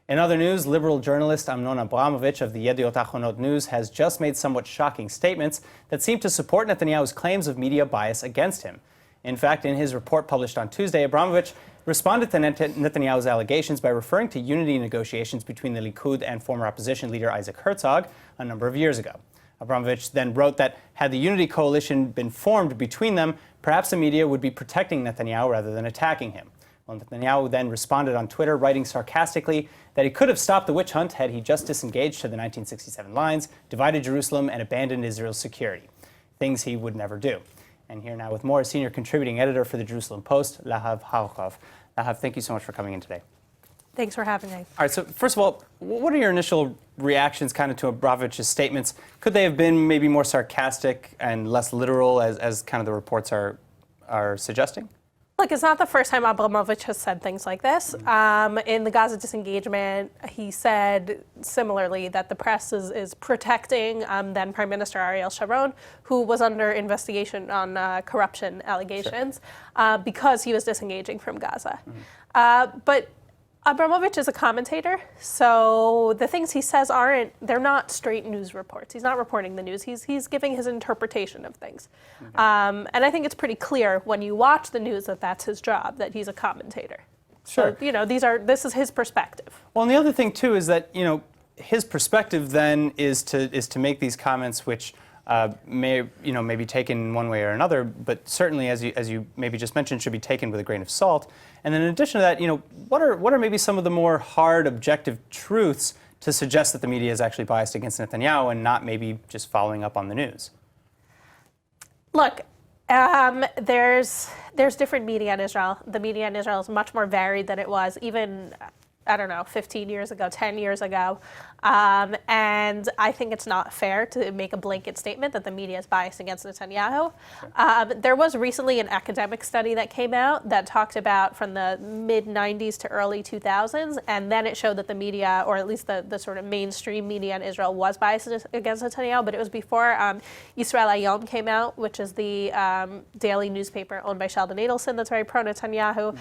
In other news, liberal journalist Amnon Abramovich of the Yediot Achronot News has just made somewhat shocking statements that seem to support Netanyahu's claims of media bias against him. In fact, in his report published on Tuesday, Abramovich responded to Netanyahu's allegations by referring to unity negotiations between the Likud and former opposition leader Isaac Herzog a number of years ago. Abramovich then wrote that had the unity coalition been formed between them, perhaps the media would be protecting Netanyahu rather than attacking him. Well, Netanyahu then responded on Twitter, writing sarcastically that he could have stopped the witch hunt had he just disengaged to the 1967 lines, divided Jerusalem, and abandoned Israel's security. Things he would never do. And here now with more, senior contributing editor for the Jerusalem Post, Lahav Harkov. Lahav, thank you so much for coming in today. Thanks for having me. All right, so first of all, what are your initial reactions kind of to Abramovich's statements? Could they have been maybe more sarcastic and less literal as kind of the reports are suggesting? Look, it's not the first time Abramovich has said things like this. In the Gaza disengagement, he said similarly that the press is protecting then Prime Minister Ariel Sharon, who was under investigation on corruption allegations because he was disengaging from Gaza. But Abramovich is a commentator, so the things he says they're not straight news reports. He's not reporting the news. He's giving his interpretation of things. And I think it's pretty clear when you watch the news that that's his job, that he's a commentator. Sure. So, this is his perspective. Well, and the other thing, too, is that, his perspective then is to make these comments which may be taken one way or another, but certainly, as you maybe just mentioned, should be taken with a grain of salt. And then in addition to that, what are maybe some of the more hard objective truths to suggest that the media is actually biased against Netanyahu and not maybe just following up on the news? Look, there's different media in Israel. The media in Israel is much more varied than it was even 15 years ago, 10 years ago. And I think it's not fair to make a blanket statement that the media is biased against Netanyahu. Sure. There was recently an academic study that came out that talked about from the mid-90s to early 2000s, and then it showed that the media, or at least the sort of mainstream media in Israel, was biased against Netanyahu, but it was before Yisrael Hayom came out, which is the daily newspaper owned by Sheldon Adelson that's very pro-Netanyahu.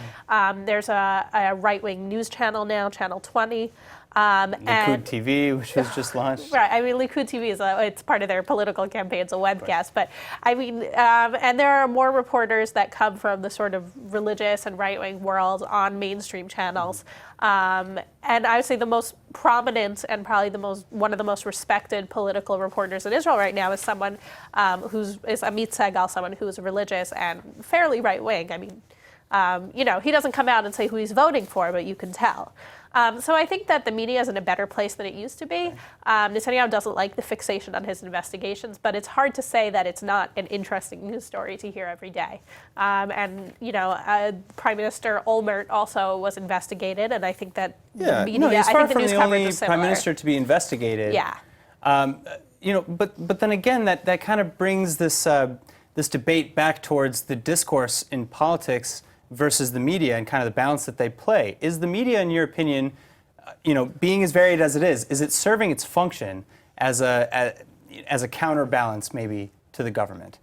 There's a right-wing news channel now, Channel 20. Likud TV, which was just launched. Right. I mean, Likud TV it's part of their political campaign. It's a webcast. Right. But I mean, and there are more reporters that come from the sort of religious and right-wing world on mainstream channels. And I would say the most prominent and probably one of the most respected political reporters in Israel right now is someone is Amit Segal, someone who is religious and fairly right-wing. I mean, he doesn't come out and say who he's voting for, but you can tell. So I think that the media is in a better place than it used to be. Netanyahu doesn't like the fixation on his investigations, but it's hard to say that it's not an interesting news story to hear every day. And Prime Minister Olmert also was investigated, and I think that the media, he's far from the only is prime minister to be investigated. Yeah. But then again, that kind of brings this debate back towards the discourse in politics versus the media and kind of the balance that they play. Is the media, in your opinion, being as varied as it is it serving its function as a counterbalance maybe to the government?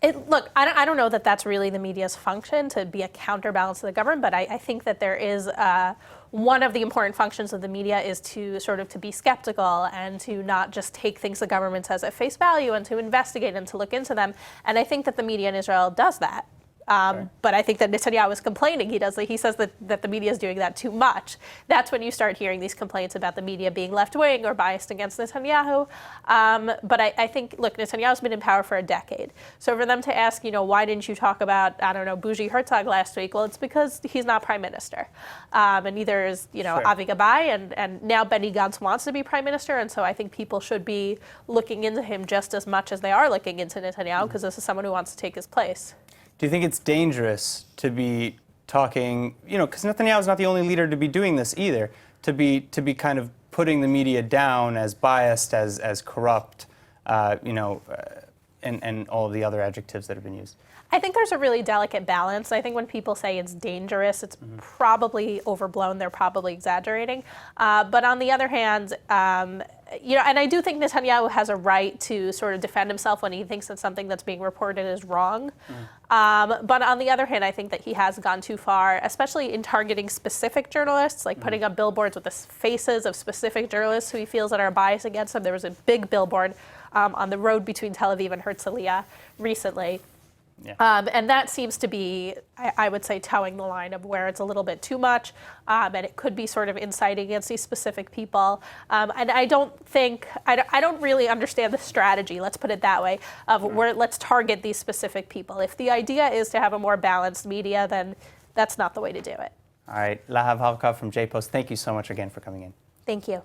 Look, I don't know that that's really the media's function, to be a counterbalance to the government, but I think that there is one of the important functions of the media is to be skeptical and to not just take things the government says at face value and to investigate and to look into them. And I think that the media in Israel does that. But I think that Netanyahu is complaining. He says that the media is doing that too much. That's when you start hearing these complaints about the media being left-wing or biased against Netanyahu. But I think, look, Netanyahu's been in power for a decade. So for them to ask, why didn't you talk about, Bougie Herzog last week? Well, it's because he's not prime minister. And neither is, Sure. Avi Gabai. And now Benny Gantz wants to be prime minister. And so I think people should be looking into him just as much as they are looking into Netanyahu, because this is someone who wants to take his place. Do you think it's dangerous to be talking, because Netanyahu is not the only leader to be doing this either, to be kind of putting the media down as biased, as corrupt, and all of the other adjectives that have been used? I think there's a really delicate balance. I think when people say it's dangerous, it's probably overblown. They're probably exaggerating. But on the other hand, and I do think Netanyahu has a right to sort of defend himself when he thinks that something that's being reported is wrong. But on the other hand, I think that he has gone too far, especially in targeting specific journalists, like putting up billboards with the faces of specific journalists who he feels that are biased against him. There was a big billboard on the road between Tel Aviv and Herzliya recently. Yeah. And that seems to be, I would say, towing the line of where it's a little bit too much, and it could be sort of inciting against these specific people. And I don't really understand the strategy, let's put it that way, of where let's target these specific people. If the idea is to have a more balanced media, then that's not the way to do it. All right, Lahav Harkov from JPost, thank you so much again for coming in. Thank you.